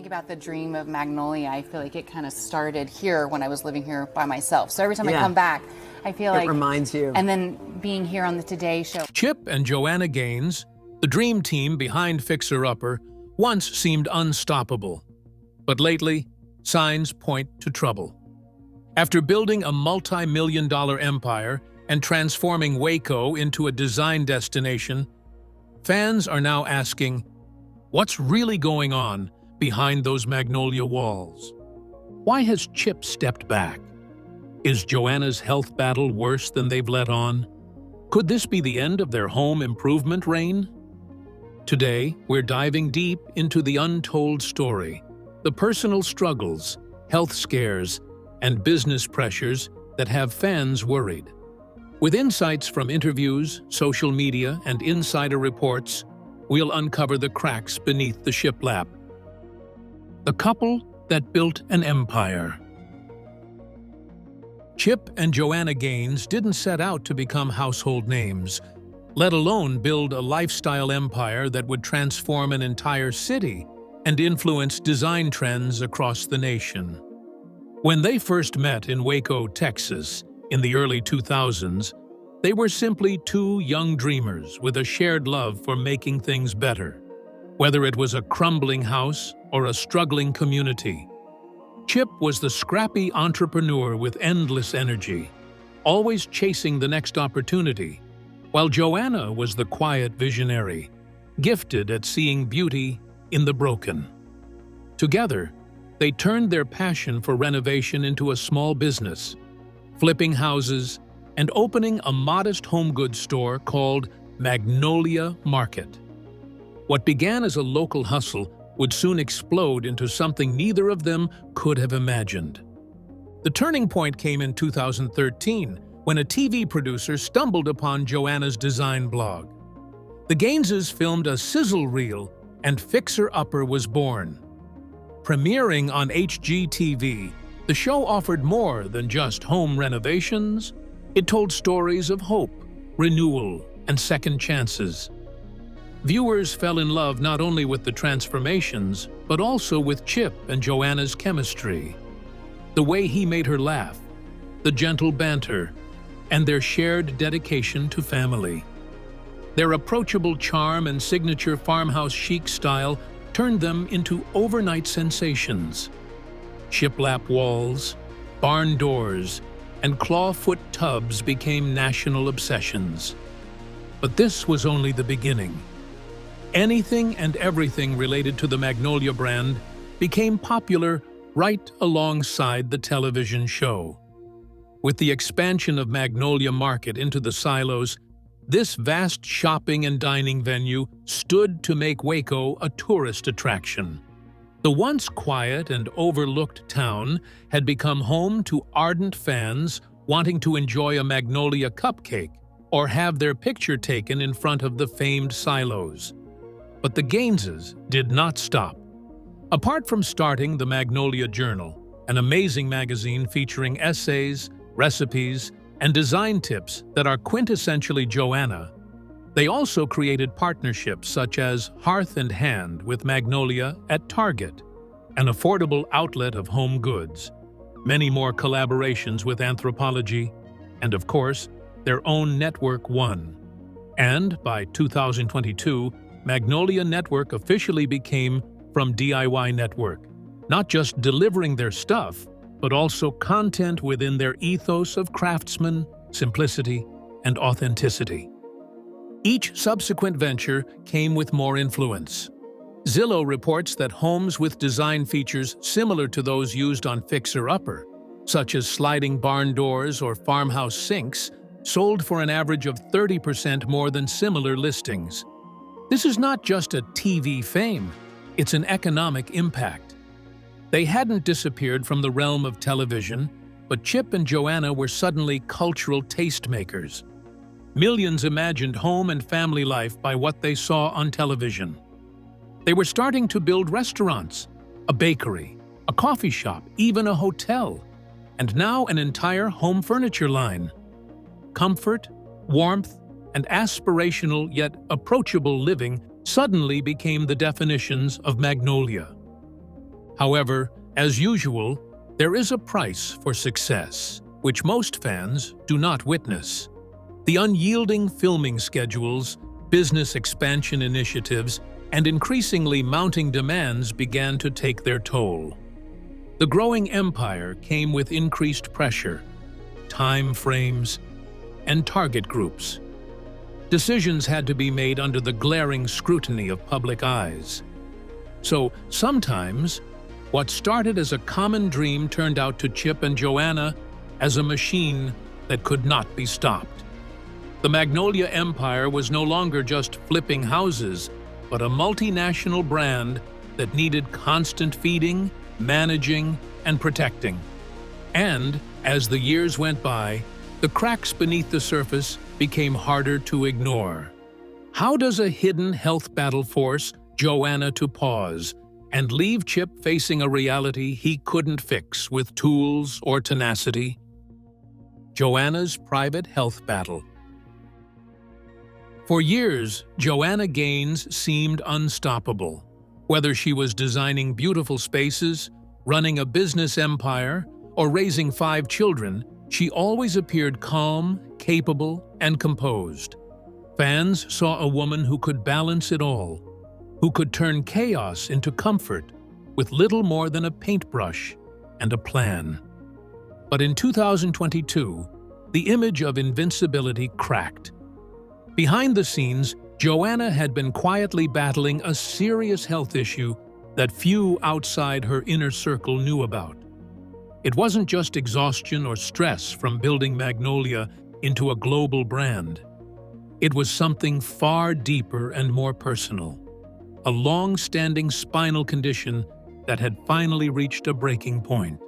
think about the dream of Magnolia, I feel like it kind of started here when I was living here by myself. So every time I come back, I feel like it reminds you. And then being here on the Today Show. Chip and Joanna Gaines, the dream team behind Fixer Upper, once seemed unstoppable. But lately, signs point to trouble. After building a multi-million-dollar empire and transforming Waco into a design destination, fans are now asking, what's really going on behind those Magnolia walls? Why has Chip stepped back? Is Joanna's health battle worse than they've let on? Could this be the end of their home improvement reign? Today, we're diving deep into the untold story, the personal struggles, health scares, and business pressures that have fans worried. With insights from interviews, social media, and insider reports, we'll uncover the cracks beneath the shiplap. The couple that built an empire. Chip and Joanna Gaines didn't set out to become household names, let alone build a lifestyle empire that would transform an entire city and influence design trends across the nation. When they first met in Waco, Texas, in the early 2000s, they were simply two young dreamers with a shared love for making things better. Whether it was a crumbling house or a struggling community, Chip was the scrappy entrepreneur with endless energy, always chasing the next opportunity, while Joanna was the quiet visionary, gifted at seeing beauty in the broken. Together, they turned their passion for renovation into a small business, flipping houses and opening a modest home goods store called Magnolia Market. What began as a local hustle would soon explode into something neither of them could have imagined. The turning point came in 2013 when a TV producer stumbled upon Joanna's design blog. The Gaineses filmed a sizzle reel and Fixer Upper was born. Premiering on HGTV, the show offered more than just home renovations. It told stories of hope, renewal, and second chances. Viewers fell in love not only with the transformations, but also with Chip and Joanna's chemistry. The way he made her laugh, the gentle banter, and their shared dedication to family. Their approachable charm and signature farmhouse chic style turned them into overnight sensations. Shiplap walls, barn doors, and clawfoot tubs became national obsessions. But this was only the beginning. Anything and everything related to the Magnolia brand became popular right alongside the television show. With the expansion of Magnolia Market into the silos, this vast shopping and dining venue stood to make Waco a tourist attraction. The once quiet and overlooked town had become home to ardent fans wanting to enjoy a Magnolia cupcake or have their picture taken in front of the famed silos. But the Gaineses did not stop. Apart from starting the Magnolia Journal, an amazing magazine featuring essays, recipes, and design tips that are quintessentially Joanna, they also created partnerships such as Hearth and Hand with Magnolia at Target, an affordable outlet of home goods, many more collaborations with Anthropologie, and of course, their own Network One. And by 2022, Magnolia Network officially became From DIY Network, not just delivering their stuff, but also content within their ethos of craftsman, simplicity, and authenticity. Each subsequent venture came with more influence. Zillow reports that homes with design features similar to those used on Fixer Upper, such as sliding barn doors or farmhouse sinks, sold for an average of 30% more than similar listings. This is not just a TV fame, it's an economic impact. They hadn't disappeared from the realm of television, but Chip and Joanna were suddenly cultural tastemakers. Millions imagined home and family life by what they saw on television. They were starting to build restaurants, a bakery, a coffee shop, even a hotel, and now an entire home furniture line. Comfort, warmth, and aspirational yet approachable living suddenly became the definitions of Magnolia. However, as usual, there is a price for success, which most fans do not witness. The unyielding filming schedules, business expansion initiatives, and increasingly mounting demands began to take their toll. The growing empire came with increased pressure, time frames, and target groups. Decisions had to be made under the glaring scrutiny of public eyes. So sometimes, what started as a common dream turned out to Chip and Joanna as a machine that could not be stopped. The Magnolia empire was no longer just flipping houses, but a multinational brand that needed constant feeding, managing, and protecting. And, as the years went by, the cracks beneath the surface became harder to ignore. How does a hidden health battle force Joanna to pause and leave Chip facing a reality he couldn't fix with tools or tenacity? Joanna's private health battle. For years, Joanna Gaines seemed unstoppable. Whether she was designing beautiful spaces, running a business empire, or raising 5 children, she always appeared calm, capable, and composed. Fans saw a woman who could balance it all, who could turn chaos into comfort with little more than a paintbrush and a plan. But in 2022, the image of invincibility cracked. Behind the scenes, Joanna had been quietly battling a serious health issue that few outside her inner circle knew about. It wasn't just exhaustion or stress from building Magnolia into a global brand. It was something far deeper and more personal. A long-standing spinal condition that had finally reached a breaking point.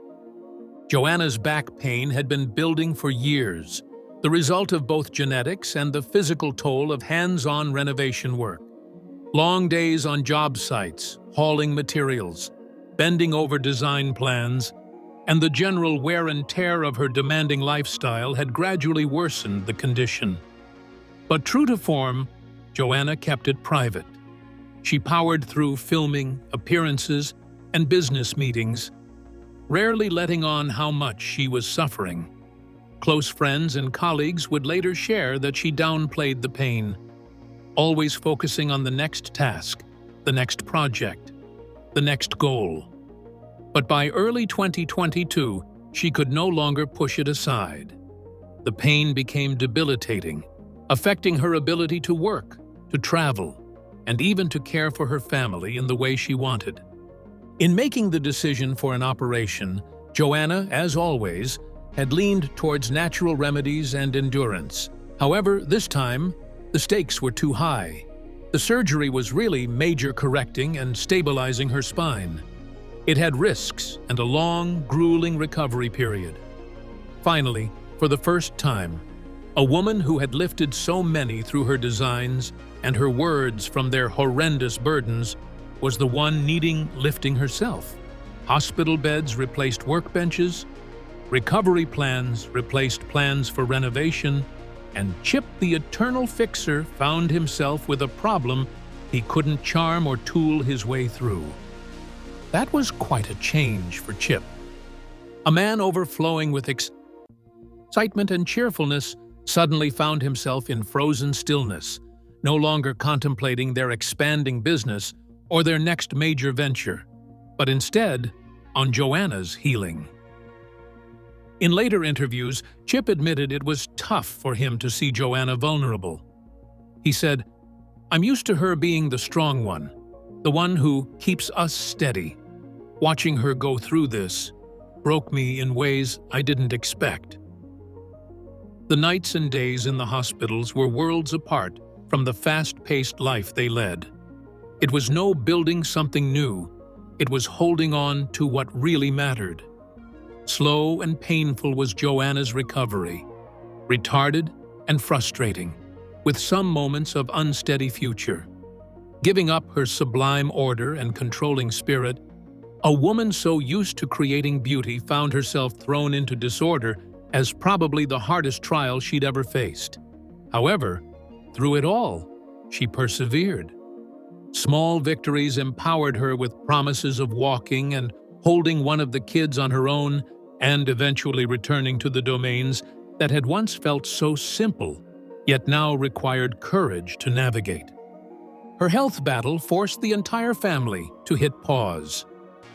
Joanna's back pain had been building for years, the result of both genetics and the physical toll of hands-on renovation work. Long days on job sites, hauling materials, bending over design plans, and the general wear and tear of her demanding lifestyle had gradually worsened the condition. But true to form, Joanna kept it private. She powered through filming, appearances, and business meetings, rarely letting on how much she was suffering. Close friends and colleagues would later share that she downplayed the pain, always focusing on the next task, the next project, the next goal. But by early 2022, she could no longer push it aside. The pain became debilitating, affecting her ability to work, to travel, and even to care for her family in the way she wanted. In making the decision for an operation, Joanna, as always, had leaned towards natural remedies and endurance. However, this time, the stakes were too high. The surgery was really major correcting and stabilizing her spine. It had risks and a long, grueling recovery period. Finally, for the first time, a woman who had lifted so many through her designs and her words from their horrendous burdens was the one needing lifting herself. Hospital beds replaced workbenches, recovery plans replaced plans for renovation, and Chip the Eternal Fixer found himself with a problem he couldn't charm or tool his way through. That was quite a change for Chip. A man overflowing with excitement and cheerfulness suddenly found himself in frozen stillness, no longer contemplating their expanding business or their next major venture, but instead on Joanna's healing. In later interviews, Chip admitted it was tough for him to see Joanna vulnerable. He said, "I'm used to her being the strong one, the one who keeps us steady. Watching her go through this broke me in ways I didn't expect." The nights and days in the hospitals were worlds apart from the fast-paced life they led. It was no building something new, it was holding on to what really mattered. Slow and painful was Joanna's recovery, retarded and frustrating, with some moments of unsteady future. Giving up her sublime order and controlling spirit, a woman so used to creating beauty found herself thrown into disorder as probably the hardest trial she'd ever faced. However, through it all, she persevered. Small victories empowered her with promises of walking and holding one of the kids on her own, and eventually returning to the domains that had once felt so simple, yet now required courage to navigate. Her health battle forced the entire family to hit pause.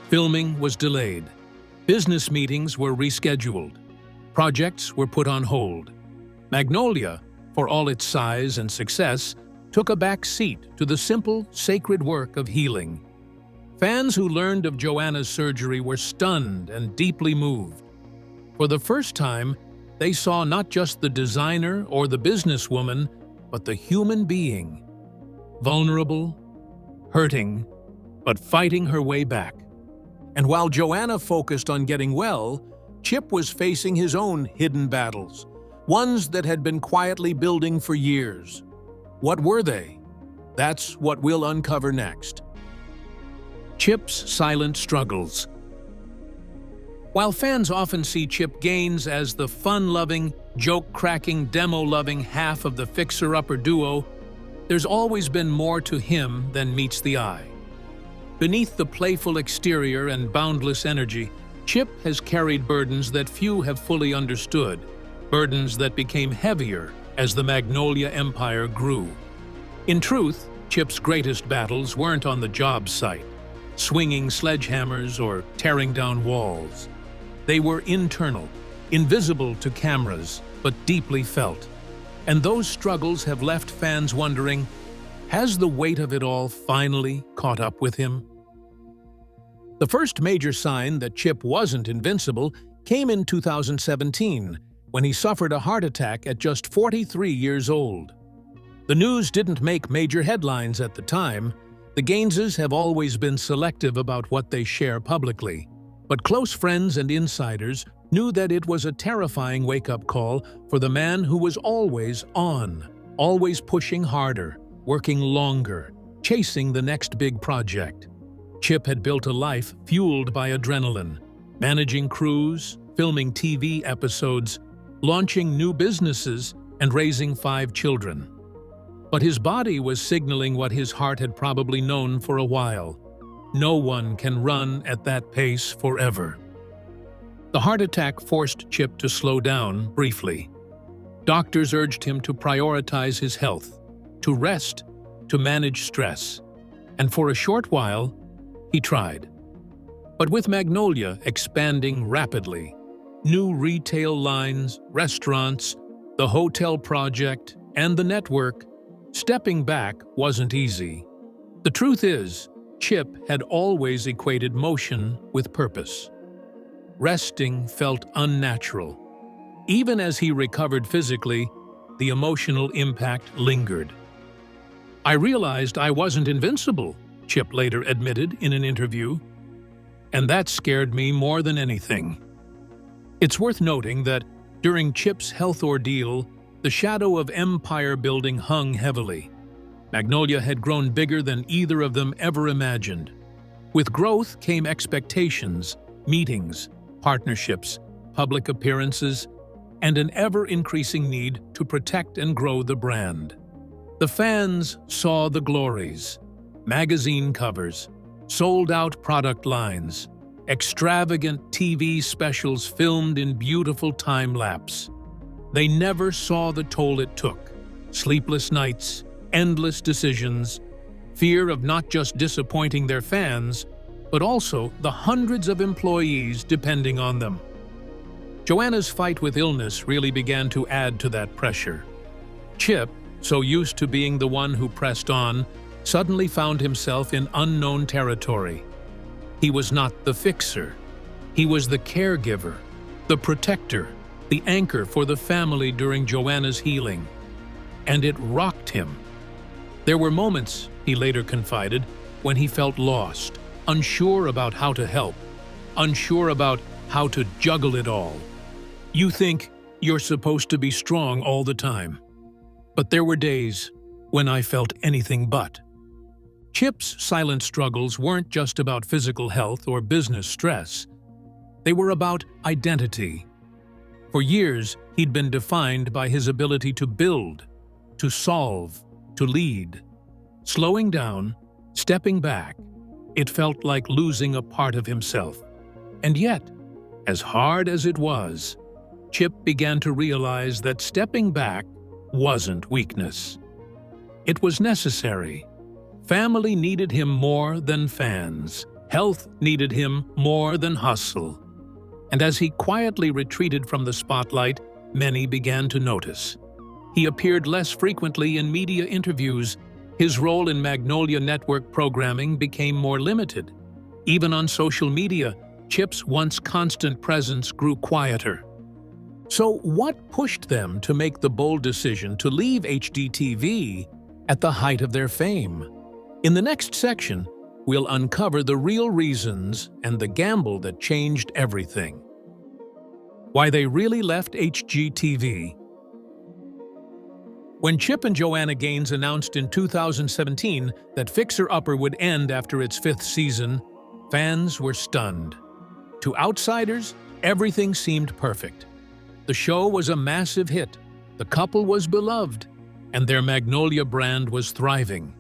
Filming was delayed. Business meetings were rescheduled. Projects were put on hold. Magnolia, for all its size and success, took a back seat to the simple, sacred work of healing. Fans who learned of Joanna's surgery were stunned and deeply moved. For the first time, they saw not just the designer or the businesswoman, but the human being. Vulnerable, hurting, but fighting her way back. And while Joanna focused on getting well, Chip was facing his own hidden battles, ones that had been quietly building for years. What were they? That's what we'll uncover next. Chip's silent struggles. While fans often see Chip Gaines as the fun-loving, joke-cracking, demo-loving half of the fixer-upper duo, there's always been more to him than meets the eye. Beneath the playful exterior and boundless energy, Chip has carried burdens that few have fully understood, burdens that became heavier as the Magnolia empire grew. In truth, Chip's greatest battles weren't on the job site, swinging sledgehammers or tearing down walls. They were internal, invisible to cameras, but deeply felt. And those struggles have left fans wondering, has the weight of it all finally caught up with him? The first major sign that Chip wasn't invincible came in 2017, when he suffered a heart attack at just 43 years old. The news didn't make major headlines at the time. The Gaineses have always been selective about what they share publicly, but close friends and insiders knew that it was a terrifying wake-up call for the man who was always on, always pushing harder, working longer, chasing the next big project. Chip had built a life fueled by adrenaline, managing crews, filming TV episodes, launching new businesses, and raising 5 children. But his body was signaling what his heart had probably known for a while. No one can run at that pace forever. The heart attack forced Chip to slow down briefly. Doctors urged him to prioritize his health, to rest, to manage stress. And for a short while, he tried. But with Magnolia expanding rapidly, new retail lines, restaurants, the hotel project, and the network, stepping back wasn't easy. The truth is, Chip had always equated motion with purpose. Resting felt unnatural. Even as he recovered physically, the emotional impact lingered. "I realized I wasn't invincible," Chip later admitted in an interview, "and that scared me more than anything." It's worth noting that during Chip's health ordeal, the shadow of empire building hung heavily. Magnolia had grown bigger than either of them ever imagined. With growth came expectations, meetings, partnerships, public appearances, and an ever-increasing need to protect and grow the brand. The fans saw the glories: magazine covers, sold-out product lines, extravagant TV specials filmed in beautiful time-lapse. They never saw the toll it took: sleepless nights, endless decisions, fear of not just disappointing their fans, but also the hundreds of employees depending on them. Joanna's fight with illness really began to add to that pressure. Chip, so used to being the one who pressed on, suddenly found himself in unknown territory. He was not the fixer. He was the caregiver, the protector, the anchor for the family during Joanna's healing. And it rocked him. There were moments, he later confided, when he felt lost, unsure about how to help, unsure about how to juggle it all. You think you're supposed to be strong all the time. But there were days when I felt anything but. Chip's silent struggles weren't just about physical health or business stress. They were about identity. For years, he'd been defined by his ability to build, to solve, to lead. Slowing down, Stepping back, it felt like losing a part of himself. And yet, as hard as it was, Chip began to realize that stepping back wasn't weakness. It was necessary. Family needed him more than fans. Health needed him more than hustle. And as he quietly retreated from the spotlight, many began to notice. He appeared less frequently in media interviews. His role in Magnolia Network programming became more limited. Even on social media, Chip's once constant presence grew quieter. So what pushed them to make the bold decision to leave HGTV at the height of their fame? In the next section, we'll uncover the real reasons and the gamble that changed everything. Why they really left HGTV. When Chip and Joanna Gaines announced in 2017 that Fixer Upper would end after its 5th season, fans were stunned. To outsiders, everything seemed perfect. The show was a massive hit, the couple was beloved, and their Magnolia brand was thriving.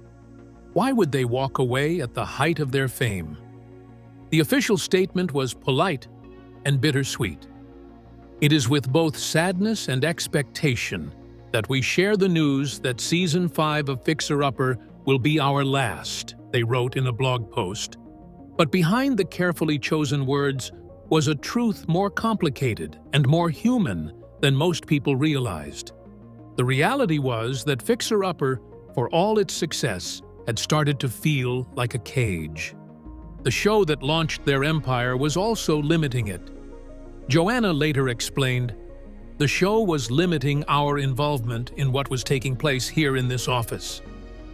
Why would they walk away at the height of their fame? The official statement was polite and bittersweet. It is with both sadness and expectation that we share the news that Season 5 of Fixer Upper will be our last, they wrote in a blog post. But behind the carefully chosen words was a truth more complicated and more human than most people realized. The reality was that Fixer Upper, for all its success, had started to feel like a cage. The show that launched their empire was also limiting it. Joanna later explained, "The show was limiting our involvement in what was taking place here in this office.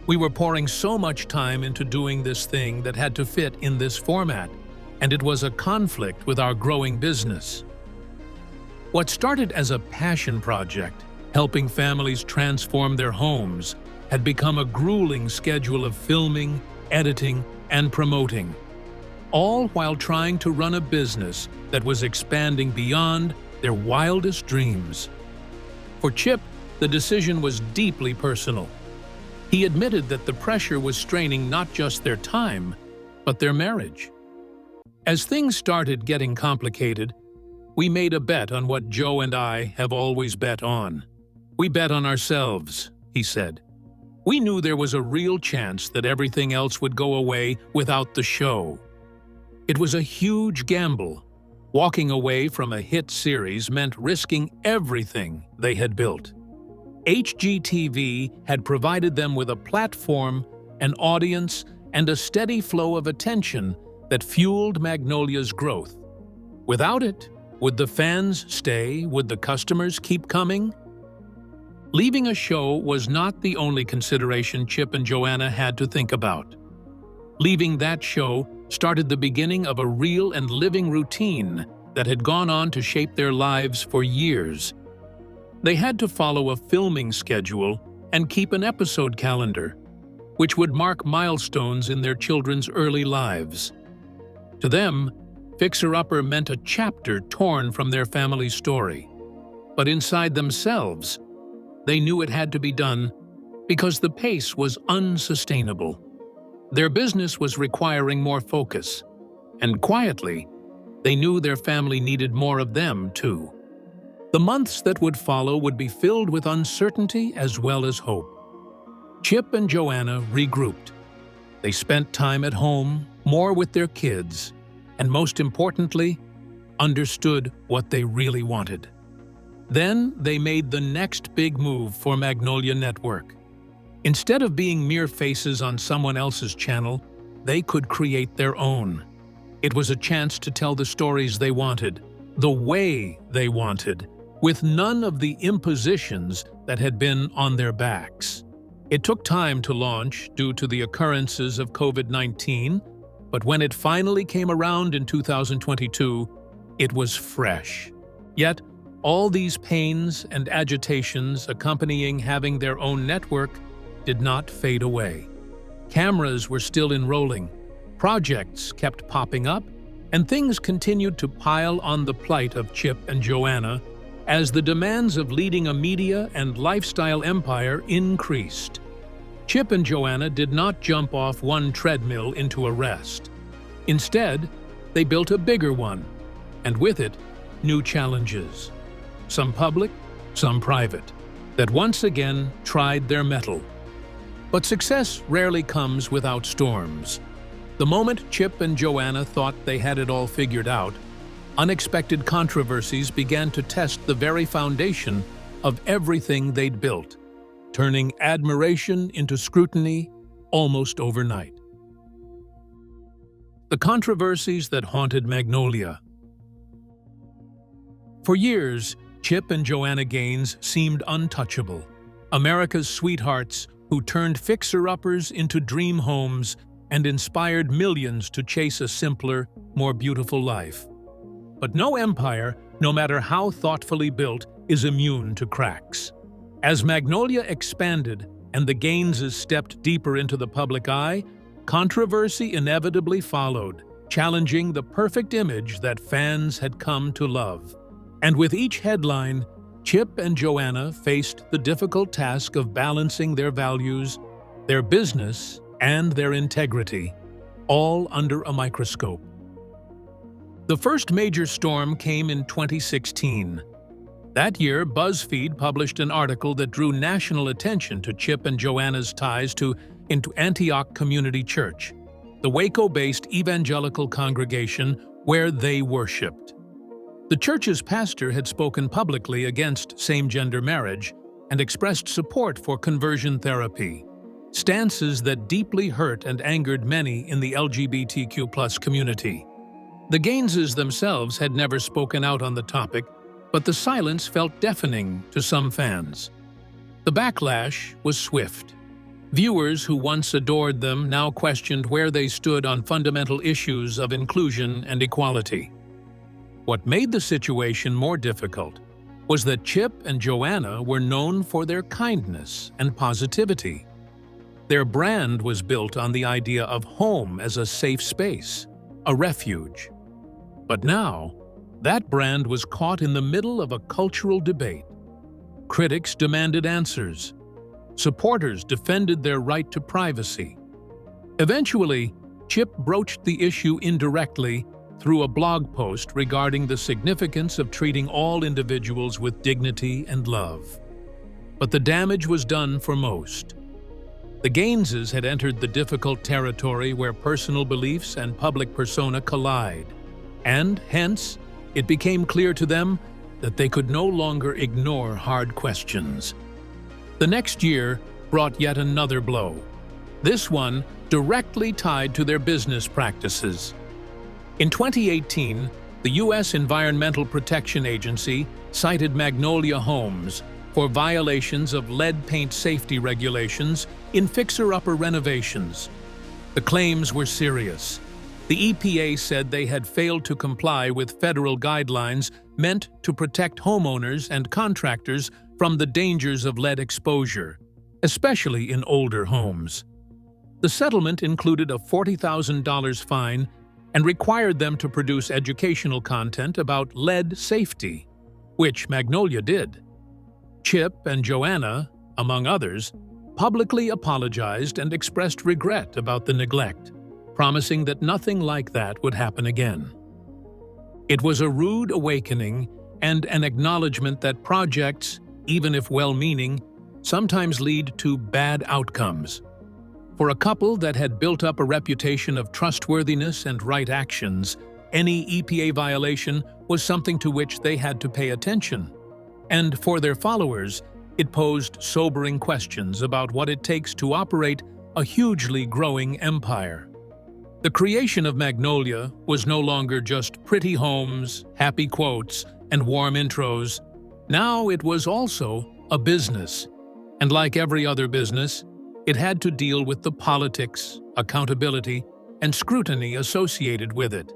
We were pouring so much time into doing this thing that had to fit in this format, and it was a conflict with our growing business." What started as a passion project, helping families transform their homes, had become a grueling schedule of filming, editing, and promoting, all while trying to run a business that was expanding beyond their wildest dreams. For Chip, the decision was deeply personal. He admitted that the pressure was straining not just their time, but their marriage. As things started getting complicated, we made a bet on what Joe and I have always bet on. We bet on ourselves, he said. We knew there was a real chance that everything else would go away without the show. It was a huge gamble. Walking away from a hit series meant risking everything they had built. HGTV had provided them with a platform, an audience, and a steady flow of attention that fueled Magnolia's growth. Without it, would the fans stay? Would the customers keep coming? Leaving a show was not the only consideration Chip and Joanna had to think about. Leaving that show started the beginning of a real and living routine that had gone on to shape their lives for years. They had to follow a filming schedule and keep an episode calendar, which would mark milestones in their children's early lives. To them, Fixer Upper meant a chapter torn from their family story. But inside themselves, they knew it had to be done because the pace was unsustainable. Their business was requiring more focus, and quietly, they knew their family needed more of them too. The months that would follow would be filled with uncertainty as well as hope. Chip and Joanna regrouped. They spent time at home, more with their kids, and most importantly, understood what they really wanted. Then they made the next big move for Magnolia Network. Instead of being mere faces on someone else's channel, they could create their own. It was a chance to tell the stories they wanted, the way they wanted, with none of the impositions that had been on their backs. It took time to launch due to the occurrences of COVID-19, but when it finally came around in 2022, it was fresh. Yet, all these pains and agitations accompanying having their own network did not fade away. Cameras were still enrolling, projects kept popping up, and things continued to pile on the plight of Chip and Joanna as the demands of leading a media and lifestyle empire increased. Chip and Joanna did not jump off one treadmill into a rest. Instead, they built a bigger one, and with it, new challenges. Some public, some private, that once again tried their mettle. But success rarely comes without storms. The moment Chip and Joanna thought they had it all figured out, unexpected controversies began to test the very foundation of everything they'd built, turning admiration into scrutiny almost overnight. The controversies that haunted Magnolia. For years, Chip and Joanna Gaines seemed untouchable, America's sweethearts who turned fixer-uppers into dream homes and inspired millions to chase a simpler, more beautiful life. But no empire, no matter how thoughtfully built, is immune to cracks. As Magnolia expanded and the Gaineses stepped deeper into the public eye, controversy inevitably followed, challenging the perfect image that fans had come to love. And with each headline, Chip and Joanna faced the difficult task of balancing their values, their business, and their integrity, all under a microscope. The first major storm came in 2016. That year, BuzzFeed published an article that drew national attention to Chip and Joanna's ties into Antioch Community Church, the Waco-based evangelical congregation where they worshipped. The church's pastor had spoken publicly against same-gender marriage and expressed support for conversion therapy, stances that deeply hurt and angered many in the LGBTQ+ community. The Gaineses themselves had never spoken out on the topic, but the silence felt deafening to some fans. The backlash was swift. Viewers who once adored them now questioned where they stood on fundamental issues of inclusion and equality. What made the situation more difficult was that Chip and Joanna were known for their kindness and positivity. Their brand was built on the idea of home as a safe space, a refuge. But now, that brand was caught in the middle of a cultural debate. Critics demanded answers. Supporters defended their right to privacy. Eventually, Chip broached the issue indirectly through a blog post regarding the significance of treating all individuals with dignity and love. But the damage was done for most. The Gaineses had entered the difficult territory where personal beliefs and public persona collide, and hence, it became clear to them that they could no longer ignore hard questions. The next year brought yet another blow, this one directly tied to their business practices. In 2018, the U.S. Environmental Protection Agency cited Magnolia Homes for violations of lead paint safety regulations in fixer-upper renovations. The claims were serious. The EPA said they had failed to comply with federal guidelines meant to protect homeowners and contractors from the dangers of lead exposure, especially in older homes. The settlement included a $40,000 fine and required them to produce educational content about lead safety, which Magnolia did. Chip and Joanna, among others, publicly apologized and expressed regret about the neglect, promising that nothing like that would happen again. It was a rude awakening and an acknowledgement that projects, even if well-meaning, sometimes lead to bad outcomes. For a couple that had built up a reputation of trustworthiness and right actions, any EPA violation was something to which they had to pay attention. And for their followers, it posed sobering questions about what it takes to operate a hugely growing empire. The creation of Magnolia was no longer just pretty homes, happy quotes, and warm intros. Now it was also a business. And like every other business, it had to deal with the politics, accountability, and scrutiny associated with it.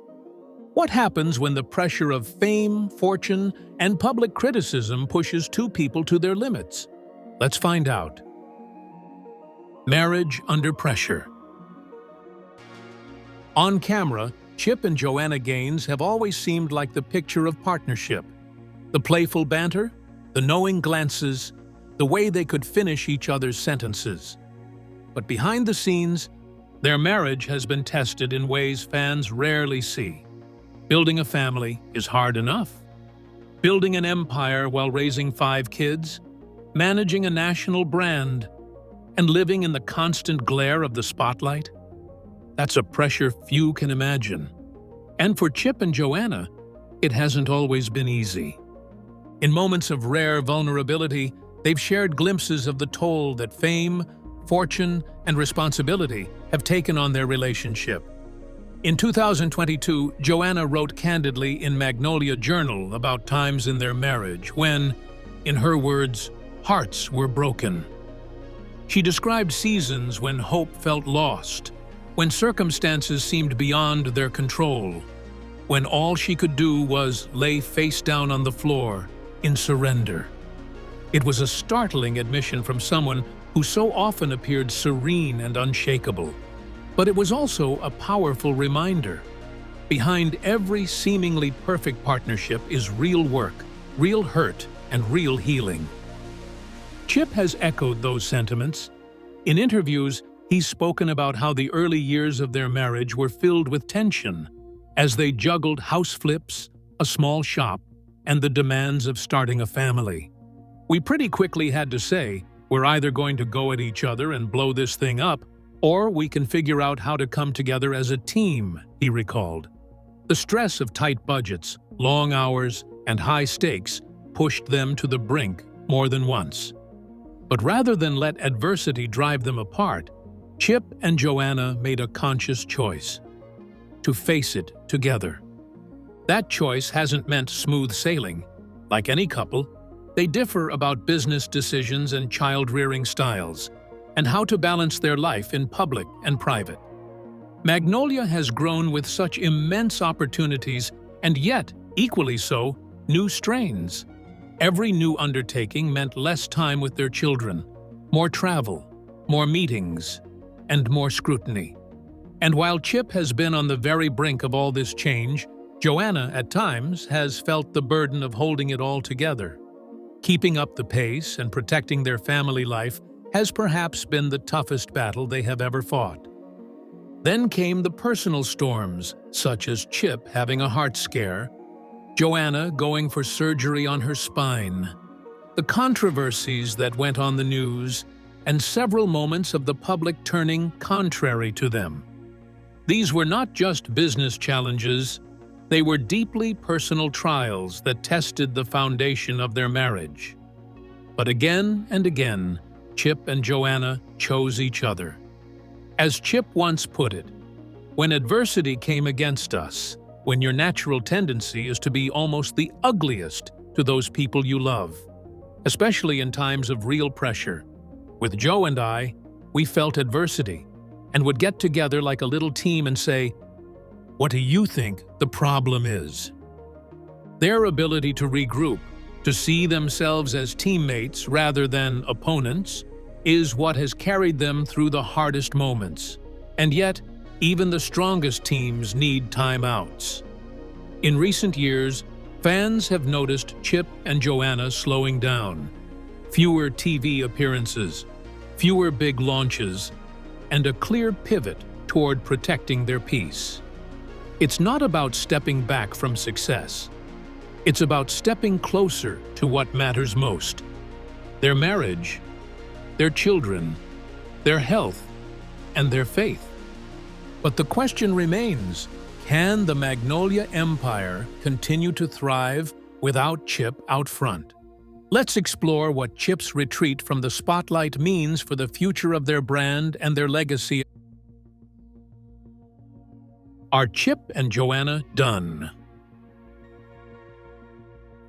What happens when the pressure of fame, fortune, and public criticism pushes two people to their limits? Let's find out. Marriage under pressure. On camera, Chip and Joanna Gaines have always seemed like the picture of partnership. The playful banter, the knowing glances, the way they could finish each other's sentences. But behind the scenes, their marriage has been tested in ways fans rarely see. Building a family is hard enough. Building an empire while raising 5 kids, managing a national brand, and living in the constant glare of the spotlight? That's a pressure few can imagine. And for Chip and Joanna, it hasn't always been easy. In moments of rare vulnerability, they've shared glimpses of the toll that fame, fortune, and responsibility have taken on their relationship. In 2022, Joanna wrote candidly in Magnolia Journal about times in their marriage when, in her words, hearts were broken. She described seasons when hope felt lost, when circumstances seemed beyond their control, when all she could do was lay face down on the floor in surrender. It was a startling admission from someone who so often appeared serene and unshakable. But it was also a powerful reminder. Behind every seemingly perfect partnership is real work, real hurt, and real healing. Chip has echoed those sentiments. In interviews, he's spoken about how the early years of their marriage were filled with tension as they juggled house flips, a small shop, and the demands of starting a family. "We pretty quickly had to say, we're either going to go at each other and blow this thing up, or we can figure out how to come together as a team," he recalled. The stress of tight budgets, long hours, and high stakes pushed them to the brink more than once. But rather than let adversity drive them apart, Chip and Joanna made a conscious choice: to face it together. That choice hasn't meant smooth sailing. Like any couple, they differ about business decisions and child-rearing styles, and how to balance their life in public and private. Magnolia has grown with such immense opportunities, and yet, equally so, new strains. Every new undertaking meant less time with their children, more travel, more meetings, and more scrutiny. And while Chip has been on the very brink of all this change, Joanna, at times, has felt the burden of holding it all together. Keeping up the pace and protecting their family life has perhaps been the toughest battle they have ever fought. Then came the personal storms, such as Chip having a heart scare, Joanna going for surgery on her spine, the controversies that went on the news, and several moments of the public turning contrary to them. These were not just business challenges, they were deeply personal trials that tested the foundation of their marriage. But again and again, Chip and Joanna chose each other. As Chip once put it, "When adversity came against us, when your natural tendency is to be almost the ugliest to those people you love, especially in times of real pressure. With Joe and I, we felt adversity and would get together like a little team and say, 'What do you think the problem is?'" Their ability to regroup, to see themselves as teammates rather than opponents, is what has carried them through the hardest moments. And yet, even the strongest teams need timeouts. In recent years, fans have noticed Chip and Joanna slowing down. Fewer TV appearances, fewer big launches, and a clear pivot toward protecting their peace. It's not about stepping back from success. It's about stepping closer to what matters most: their marriage, their children, their health, and their faith. But the question remains, can the Magnolia Empire continue to thrive without Chip out front? Let's explore what Chip's retreat from the spotlight means for the future of their brand and their legacy. Are Chip and Joanna done?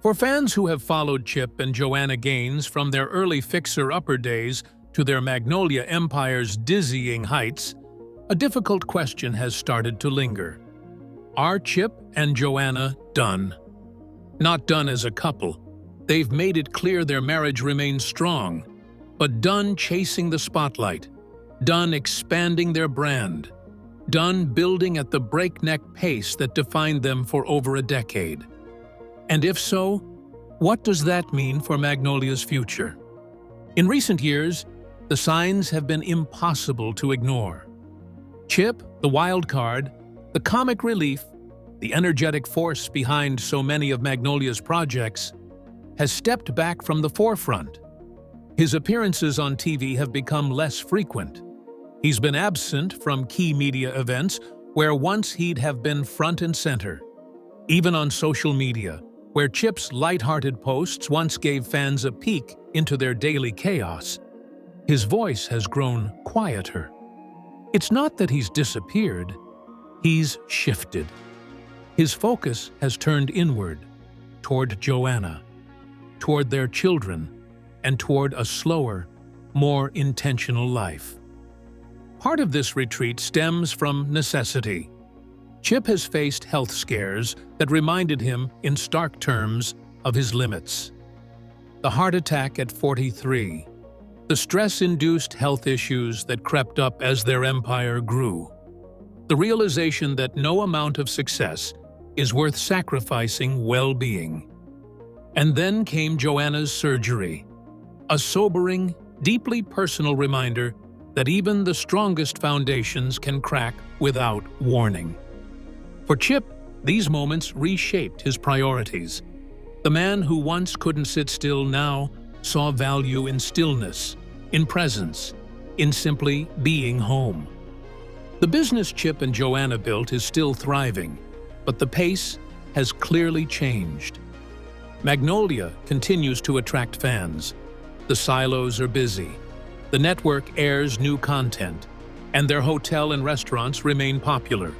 For fans who have followed Chip and Joanna Gaines from their early fixer-upper days to their Magnolia Empire's dizzying heights, a difficult question has started to linger. Are Chip and Joanna done? Not done as a couple. They've made it clear their marriage remains strong, but done chasing the spotlight, done expanding their brand, done building at the breakneck pace that defined them for over a decade. And if so, what does that mean for Magnolia's future? In recent years, the The signs have been impossible to ignore. Chip, the wild card, the comic relief, the energetic force behind so many of Magnolia's projects, has stepped back from the forefront. His appearances on TV have become less frequent. He's been absent from key media events where once he'd have been front and center. Even on social media, where Chip's lighthearted posts once gave fans a peek into their daily chaos, his voice has grown quieter. It's not that he's disappeared, he's shifted. His focus has turned inward, toward Joanna, toward their children, and toward a slower, more intentional life. Part of this retreat stems from necessity. Chip has faced health scares that reminded him, in stark terms, of his limits. The heart attack at 43, the stress-induced health issues that crept up as their empire grew, the realization that no amount of success is worth sacrificing well-being. And then came Joanna's surgery, a sobering, deeply personal reminder that even the strongest foundations can crack without warning. For Chip, these moments reshaped his priorities. The man who once couldn't sit still now saw value in stillness, in presence, in simply being home. The business Chip and Joanna built is still thriving, but the pace has clearly changed. Magnolia continues to attract fans. The silos are busy. The network airs new content, and their hotel and restaurants remain popular.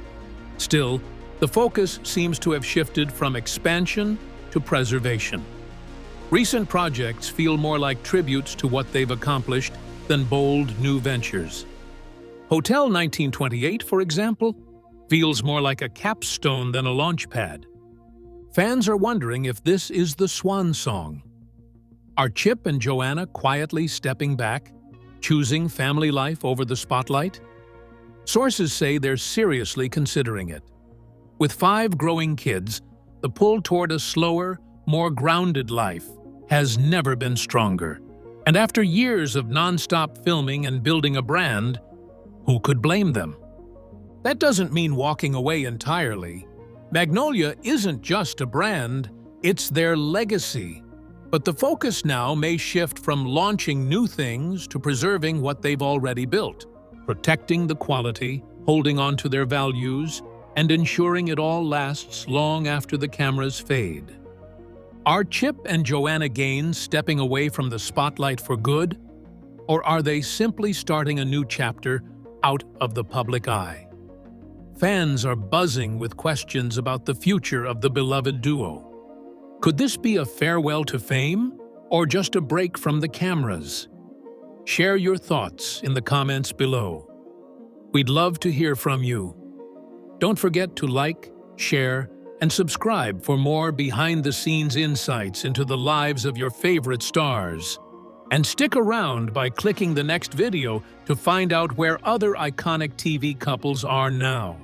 Still, the focus seems to have shifted from expansion to preservation. Recent projects feel more like tributes to what they've accomplished than bold new ventures. Hotel 1928, for example, feels more like a capstone than a launch pad. Fans are wondering if this is the swan song. Are Chip and Joanna quietly stepping back, choosing family life over the spotlight? Sources say they're seriously considering it. With 5 growing kids, the pull toward a slower, more grounded life has never been stronger. And after years of non-stop filming and building a brand, who could blame them? That doesn't mean walking away entirely. Magnolia isn't just a brand, it's their legacy. But the focus now may shift from launching new things to preserving what they've already built, protecting the quality, holding on to their values, and ensuring it all lasts long after the cameras fade. Are Chip and Joanna Gaines stepping away from the spotlight for good? Or are they simply starting a new chapter out of the public eye? Fans are buzzing with questions about the future of the beloved duo. Could this be a farewell to fame, or just a break from the cameras? Share your thoughts in the comments below. We'd love to hear from you. Don't forget to like, share, and subscribe for more behind-the-scenes insights into the lives of your favorite stars. And stick around by clicking the next video to find out where other iconic TV couples are now.